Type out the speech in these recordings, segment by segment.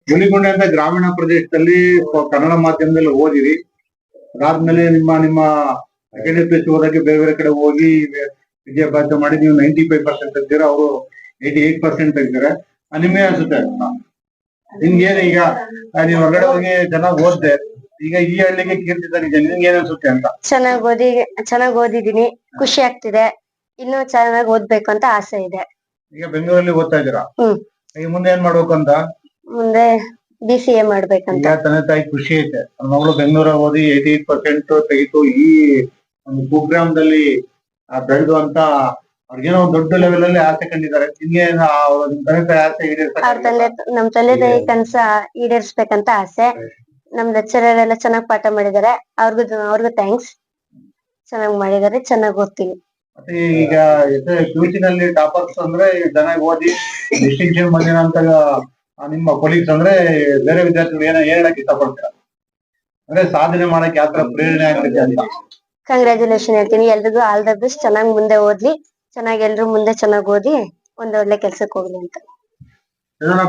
ಹುಲಿಗುಂಡೆ ಅಂತ ಗ್ರಾಮೀಣ ಪ್ರದೇಶದಲ್ಲಿ ಕನ್ನಡ ಮಾಧ್ಯಮದಲ್ಲಿ ಓದಿರಿ. ಅದಾದ್ಮೇಲೆ ನಿಮ್ಮ ಸೆಕೆಂಡರಿ ಪಿ ಯು ಸಿ ಓದಕ್ಕೆ ಬೇರೆ ಬೇರೆ ಕಡೆ ಹೋಗಿ ವಿದ್ಯಾಭ್ಯಾಸ ಮಾಡಿ ನೀವು 95% ತೆಗ್ದಿರ, ಅವರು 88% ತೆಗ್ದಿರ. ನಿಮ್ಗೆ ಅನ್ಸುತ್ತೆ ನಿಮ್ಗೇನು ಈಗ ನೀವು ಹೊರಗಡೆ ಹೋಗಿ ಚೆನ್ನಾಗಿ ಓದ್ದೆ, ಈಗ ಈ ಹಳ್ಳಿಗೆ ಕೀರ್ತಿ ತಂದಿದ್ದೆ, ನಿಮ್ಗೆ ಏನ್ ಅನ್ಸುತ್ತೆ ಅಂತ? ಚೆನ್ನಾಗ್ ಓದಿದೀನಿ, ಖುಷಿ ಆಗ್ತಿದೆ. ಇನ್ನು ಚೆನ್ನಾಗಿ ಓದ್ಬೇಕು ಅಂತ ಆಸೆ ಇದೆ. ಈಗ ಬೆಂಗಳೂರಲ್ಲಿ ಓದ್ತಾ ಇದ್ದೀರಾ, ಈಗ ಮುಂದೆ ಏನ್ ಮಾಡ್ಬೇಕು ಅಂತ? ಮುಂದೆ BCA ಮಾಡ್ಬೇಕಂತ. ಈಗ ತಂದೆ ತಾಯಿ ಖುಷಿ ಐತೆ, ಮಗಳು ಬೆಂಗಳೂರ ಓದಿ 88% ತೆಗಿತು, ಈ ಒಂದು ಪ್ರೋಗ್ರಾಮದಲ್ಲಿ ಬೆಳೆದು ಅಂತ ಅವ್ರಿಗೇನೋ ಒಂದು ದೊಡ್ಡ ಲೆವೆಲ್ ಅಲ್ಲಿ ಆಸೆ ಕಂಡಿದ್ದಾರೆ. ನಿಮ್ಗೆ ತಂದೆ ತಾಯಿ ಆಸೆ ನಮ್ ತಂದೆ ತಾಯಿ ಕನ್ಸ ಈಡೇರಿಸ್ಬೇಕಂತ ಆಸೆ. ನಮ್ ಲೆಕ್ಚರರ್ ಎಲ್ಲ ಚೆನ್ನಾಗ್ ಪಾಠ ಮಾಡಿದ್ದಾರೆ, ಅವ್ರಿಗೂ ಥ್ಯಾಂಕ್ಸ್. ಚೆನ್ನಾಗ್ ಮಾಡಿದ್ದಾರೆ, ಚೆನ್ನಾಗ್ ಓದ್ತೀನಿ. ಮತ್ತೆ ಈಗ ಫ್ಯೂಚರ್ನಲ್ಲಿ ಟಾಪರ್ಸ್ ಅಂದ್ರೆ ಚೆನ್ನಾಗಿ ಓದಿ ಡಿಸ್ಟಿಂಕ್ಷನ್ ಬಂದಿರೋಂತ ನಿಮ್ಮ ಕೊಲೀಗ್ಸ್ ಅಂದ್ರೆ ಬೇರೆ ವಿದ್ಯಾರ್ಥಿಗಳು ಏನ್ ಹೇಳಕ್ ಇಷ್ಟಪಡ್ತೀರಾ? ಅಂದ್ರೆ ಸಾಧನೆ ಮಾಡಕ್ ಯಾವ ತರ ಪ್ರೇರಣೆ ಆಗ್ತದೆ ಅಂತ? ಕಂಗ್ರಾಚುಲೇಷನ್ ಹೇಳ್ತೀನಿ ಎಲ್ರಿಗೂ. All the best. ಚೆನ್ನಾಗಿ ಮುಂದೆ ಓದ್ಲಿ, ಚೆನ್ನಾಗಿ ಎಲ್ರು ಮುಂದೆ ಚೆನ್ನಾಗಿ ಓದಿ ಒಂದ್ ಒಳ್ಳೆ ಕೆಲ್ಸಕ್ಕೆ ಹೋಗ್ಲಿ ಅಂತ.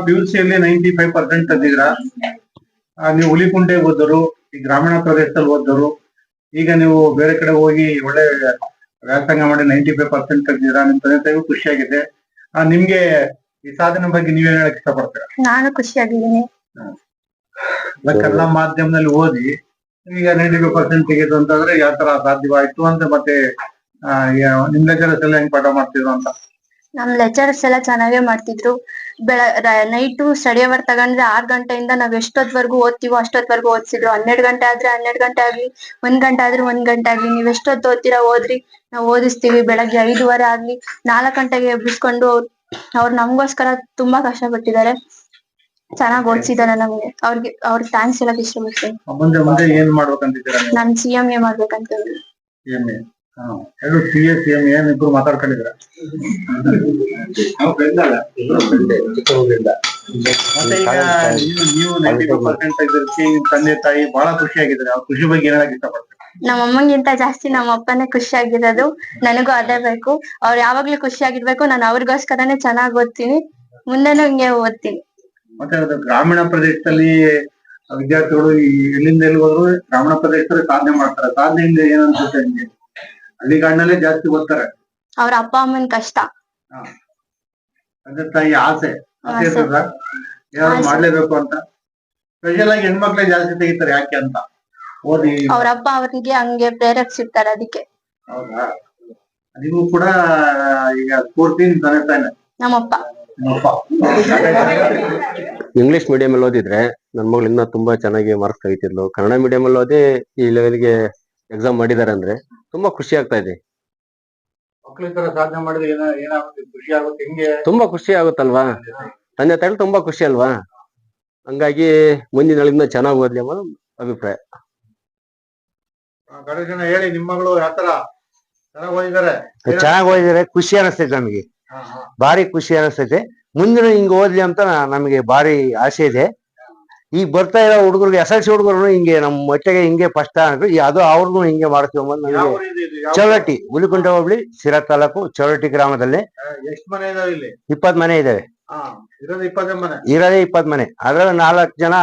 PUC ಅಲ್ಲಿ 95% ತೆಗೆದಿದ್ರ. ನೀವು ಹುಲಿಕುಂಟೆ ಓದೋರು, ಈ ಗ್ರಾಮೀಣ ಪ್ರದೇಶದಲ್ಲಿ ಓದೋರು, ಈಗ ನೀವು ಬೇರೆ ಕಡೆ ಹೋಗಿ ಒಳ್ಳೆ ವ್ಯಾಸಂಗ ಮಾಡಿ 95% ತೆಗೆದಿರ. ನಿಮ್ ತಂದೆ ತಾಯಿಗೂ ಖುಷಿಯಾಗಿದೆ. ನಿಮ್ಗೆ ಈ ಸಾಧನೆ ಬಗ್ಗೆ ನೀವೇನ್ ಹೇಳಕ್ ಇಷ್ಟಪಡ್ತೀರಾ? ನಾನು ಖುಷಿಯಾಗಿದ್ದೀನಿ. ಕನ್ನಡ ಮಾಧ್ಯಮದಲ್ಲಿ ಓದಿ ಈಗ 95% ತೆಗೆದು ಅಂತಂದ್ರೆ ಯಾವ ತರ ಸಾಧ್ಯವಾಯ್ತು ಅಂತ, ಮತ್ತೆ ನಿಮ್ ಲೆಕ್ಚರರ್ಸ್ ಎಲ್ಲ ಹೆಂಗ್ ಪಾಠ ಮಾಡ್ತಿದ್ರು ಅಂತ? ನಮ್ ಲೆಕ್ಚರರ್ಸ್ ಎಲ್ಲ ಚೆನ್ನಾಗೇ ಮಾಡ್ತಿದ್ರು. ನೈಟು ಸ್ಟಡಿ ಅವರ್ ತಗೊಂಡ್ರೆ 6 ಗಂಟೆಯಿಂದ ನಾವ್ ಎಷ್ಟೊತ್ವರೆಗೂ ಓದ್ತಿವೋ ಅಷ್ಟೊತ್ವರೆಗೂ ಓದ್ಸಿದ್ರು. 12 ಗಂಟೆ ಆದ್ರೆ 12 ಗಂಟೆ ಆಗ್ಲಿ, 1 ಗಂಟೆ ಆದ್ರೆ 1 ಗಂಟೆ ಆಗ್ಲಿ, ನೀವ್ ಎಷ್ಟೊತ್ತು ಓದ್ತೀರಾ ಓದ್ರಿ, ನಾವ್ ಓದಿಸ್ತೀವಿ. ಬೆಳಗ್ಗೆ 5:15 ಆಗ್ಲಿ 4 ಗಂಟೆಗೆ ಎಬ್ಬಿಸ್ಕೊಂಡು ಅವ್ರು ನಮ್ಗೋಸ್ಕರ ತುಂಬಾ ಕಷ್ಟ ಪಟ್ಟಿದ್ದಾರೆ. ಚೆನ್ನಾಗ್ ಓದ್ಸಿದಾರೆ ನಮ್ಗೆ. ಅವ್ರಿಗೆ ಥ್ಯಾಂಕ್ಸ್ ಹೇಳಕ್ ಇಷ್ಟಪಡ್ತೀನಿ. ಮುಂದೆ ಏನ್ ಮಾಡ್ಬೇಕಂತಿದ್ದೀರಾ? ನಾನ್ CMA ಮಾಡ್ಬೇಕಂತ. CMA ಇಬ್ರು ಮಾತಾಡ್ಕೊಂಡಿದ್ರ? ನೀವು 95% ತೆಗೆದಿರ್ತಿ, ನಿಮ್ ತಂದೆ ತಾಯಿ ಬಹಳ ಖುಷಿಯಾಗಿದ್ದಾರೆ. ಅವ್ರ ಖುಷಿ ಬಗ್ಗೆ ಏನ್ ಹೇಳಕ್ ಇಷ್ಟಪಡ್ತೀರಾ? ನಮ್ಮ ಅಮ್ಮಂಗಿಂತ ಜಾಸ್ತಿ ನಮ್ಮ ಅಪ್ಪನೇ ಖುಷಿಯಾಗಿರೋದು. ನನಗೂ ಅದೇ ಬೇಕು. ಅವ್ರು ಯಾವಾಗ್ಲೂ ಖುಷಿಯಾಗಿರ್ಬೇಕು. ನಾನು ಅವ್ರಿಗೋಸ್ಕರನೇ ಚೆನ್ನಾಗ್ ಓದ್ತೀನಿ, ಮುಂದೆನೂ ಹಿಂಗೆ ಓದ್ತೀನಿ. ಮತ್ತೆ ಗ್ರಾಮೀಣ ಪ್ರದೇಶದಲ್ಲಿ ವಿದ್ಯಾರ್ಥಿಗಳು ಎಲ್ಲಿಂದ ಎಲ್ಲಿ ಹೋದ್ರು ಗ್ರಾಮೀಣ ಪ್ರದೇಶದಲ್ಲಿ ಸಾಧನೆ ಮಾಡ್ತಾರೆ. ಸಾಧನೆಯಿಂದ ಏನ್ ಅನ್ಸುತ್ತೆ ನಿಮ್ಗೆ? ಹಳ್ಳಿಗಾಡಿನಲ್ಲೇ ಜಾಸ್ತಿ ಓದ್ತಾರೆ. ಅವ್ರ ಅಪ್ಪ ಅಮ್ಮನ್ ಕಷ್ಟ, ತಂದೆ ತಾಯಿ ಆಸೆ ಇರ್ತದ ಏನಾದ್ರು ಮಾಡ್ಲೇಬೇಕು ಅಂತ. ಸ್ಪೆಷಲ್ ಆಗಿ ಹೆಣ್ಮಕ್ಳೇ ಜಾಸ್ತಿ ತೆಗಿತಾರೆ, ಯಾಕೆ ಅಂತ? ಓದಿ ಅವ್ರ ಅಪ್ಪ ಅವ್ರಿಗೆ ಹಂಗೆ ಪ್ರೇರೇಪಿಸಿರ್ತಾರೆ, ಅದಕ್ಕೆ. ಹೌದಾ? ನೀವು ಕೂಡ ಈಗ ಸ್ಫೂರ್ತಿ ತಂದೆ ತಾಯಿನೇ? ನಮ್ಮಪ್ಪ. ಇಂಗ್ಲಿಷ್ ಮೀಡಿಯಂ ಅಲ್ಲಿ ಓದಿದ್ರೆ ನನ್ ಮಗಳು ಇನ್ನ ತುಂಬಾ ಚೆನ್ನಾಗಿ ಮಾರ್ಕ್ಸ್ ತೆಗಿತಿದ್ಲು. ಕನ್ನಡ ಮೀಡಿಯಂ ಅಲ್ಲಿ ಓದಿ ಈ ಲೆವೆಲ್ಗೆ ಎಕ್ಸಾಮ್ ಮಾಡಿದಾರೆ ಅಂದ್ರೆ ತುಂಬಾ ಖುಷಿ ಆಗ್ತಾ ಇದೆ. ಮಕ್ಳು ಈ ತರ ಸಾಧನೆ ಮಾಡಿದ್ರೆ ಏನಾಗುತ್ತೆ? ಖುಷಿ ಆಗುತ್ತೆ. ಹೆಂಗೆ? ತುಂಬಾ ಖುಷಿ ಆಗುತ್ತಲ್ವಾ? ತಂದೆ ತಾಯಿ ತುಂಬಾ ಖುಷಿ ಅಲ್ವಾ? ಹಂಗಾಗಿ ಮುಂದಿನ ದಿನದಿಂದ ಚೆನ್ನಾಗಿ ಓದ್ಲಿ ಅನ್ನೋದು ಅಭಿಪ್ರಾಯ. ಗಣೇಶನ ಹೇಳಿ, ನಿಮ್ಮ ಮಗಳು ಯಾವ ತರ ಚೆನ್ನಾಗಿ ಓದಿದ್ದಾರೆ? ಚೆನ್ನಾಗಿ ಓದಿದರೆ ಖುಷಿ ಅನಿಸ್ತೈತೆ ನಮಗೆ, ಭಾರಿ ಖುಷಿ ಅನಿಸ್ತೈತೆ. ಮುಂದಿನ ಹಿಂಗ್ ಓದ್ಲಿ ಅಂತ ನಮಗೆ ಭಾರಿ ಆಸೆ ಇದೆ. ಈಗ ಬರ್ತಾ ಇರೋ ಹುಡುಗರಿಗೆ SLC ಹುಡುಗರು ಹಿಂಗೆ ನಮ್ಮ ಮಟ್ಟಿಗೆ ಹಿಂಗೆ ಫಸ್ಟ್ ಅದು ಅವ್ರಿಗೂ ಹಿಂಗೆ ಮಾಡ್ತೀವಿ ಅನ್ನೋದು ನಮಗೆ. ಚೌರಟ್ಟಿ, ಹುಲಿಕುಂಟೆ ಹೋಬಳಿ, ಸಿರಾ ತಾಲೂಕು, ಚೌರಟ್ಟಿ ಗ್ರಾಮದಲ್ಲಿ ಎಷ್ಟು ಮನೆ ಇದಾವೆ ಇಲ್ಲಿ? 20 ಮನೆ ಇದಾವೆ. ಇರೋದೇ 20 ಮನೆ. ಅದ್ರಲ್ಲಿ 4 ಜನ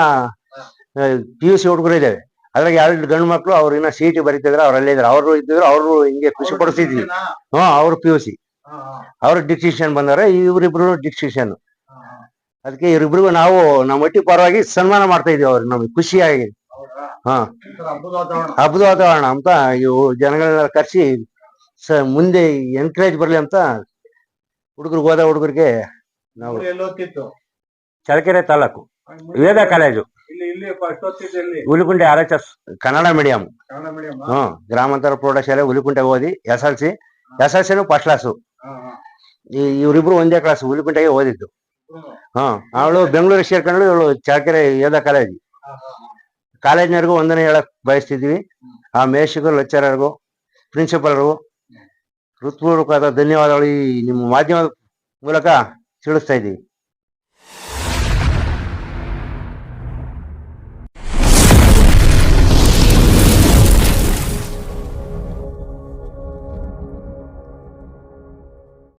PUC ಹುಡುಗರು ಇದಾವೆ. ಅದ್ರಾಗ 2 ಗಂಡು ಮಕ್ಳು ಅವ್ರು ಇನ್ನ CET ಬರೀತಿದ್ರು, ಅವ್ರಲ್ಲೇ ಇದ್ರು. ಅವ್ರು ಇದ್ದಿದ್ರು, ಅವ್ರು ಹಿಂಗೆ ಖುಷಿ ಪಡಿಸ್ತಿದ್ವಿ. ಅವ್ರು PUC, ಅವ್ರು ಡಿಸ್ಟಿಂಕ್ಷನ್ ಬಂದಾರೆ. ಇವ್ರಿಬ್ರು ಡಿಸ್ಟಿಂಕ್ಷನ್. ಅದಕ್ಕೆ ಇವ್ರಿಬ್ರಿಗೂ ನಾವು ನಮ್ಮ ಒಟ್ಟಿ ಪರವಾಗಿ ಸನ್ಮಾನ ಮಾಡ್ತಾ ಇದೀವಿ. ಅವ್ರಿಗೆ ನಮ್ಗೆ ಖುಷಿಯಾಗಿ ಹಬ್ಬದ ವಾತಾವರಣ ಅಂತ ಇವು ಜನಗಳನ್ನ ಕರ್ಸಿ ಮುಂದೆ ಎನ್ಕರೇಜ್ ಬರ್ಲಿ ಅಂತ ಹುಡುಗರಿಗೆ ಹೋದ ಹುಡುಗರಿಗೆ ನಾವು Challakere taluk Veda college, Hulikunte RHS Kannada medium, ಗ್ರಾಮಾಂತರ ಪ್ರೌಢಶಾಲೆ ಹುಲಿಕುಂಟೆ ಓದಿ SLC ಫಸ್ಟ್ ಕ್ಲಾಸು. ಇವ್ರಿಬ್ರು ಒಂದೇ ಕ್ಲಾಸ್ ಹುಲಿಕುಂಟೆಗೆ ಓದಿದ್ದು. ಅವಳು ಬೆಂಗಳೂರಿಗೆ ಸೇರ್ಕೊಂಡು ಇವಳು ಚಳ್ಳಕೆರೆ ವೇದ ಕಾಲೇಜಿನವರೆಗೂ ವಂದನೆ ಹೇಳಕ್ ಬಯಸ್ತಿದ್ವಿ. ಆ ಮೇಷಿಗೂ, ಲೆಕ್ಚರರ್ಗೂ, ಪ್ರಿನ್ಸಿಪಲ್ಗೂ ಹೃತ್ಪೂರ್ವಕವಾದ ಧನ್ಯವಾದಗಳು ಈ ನಿಮ್ಮ ಮಾಧ್ಯಮದ ಮೂಲಕ ತಿಳಿಸ್ತಾ ಇದ್ದೀವಿ.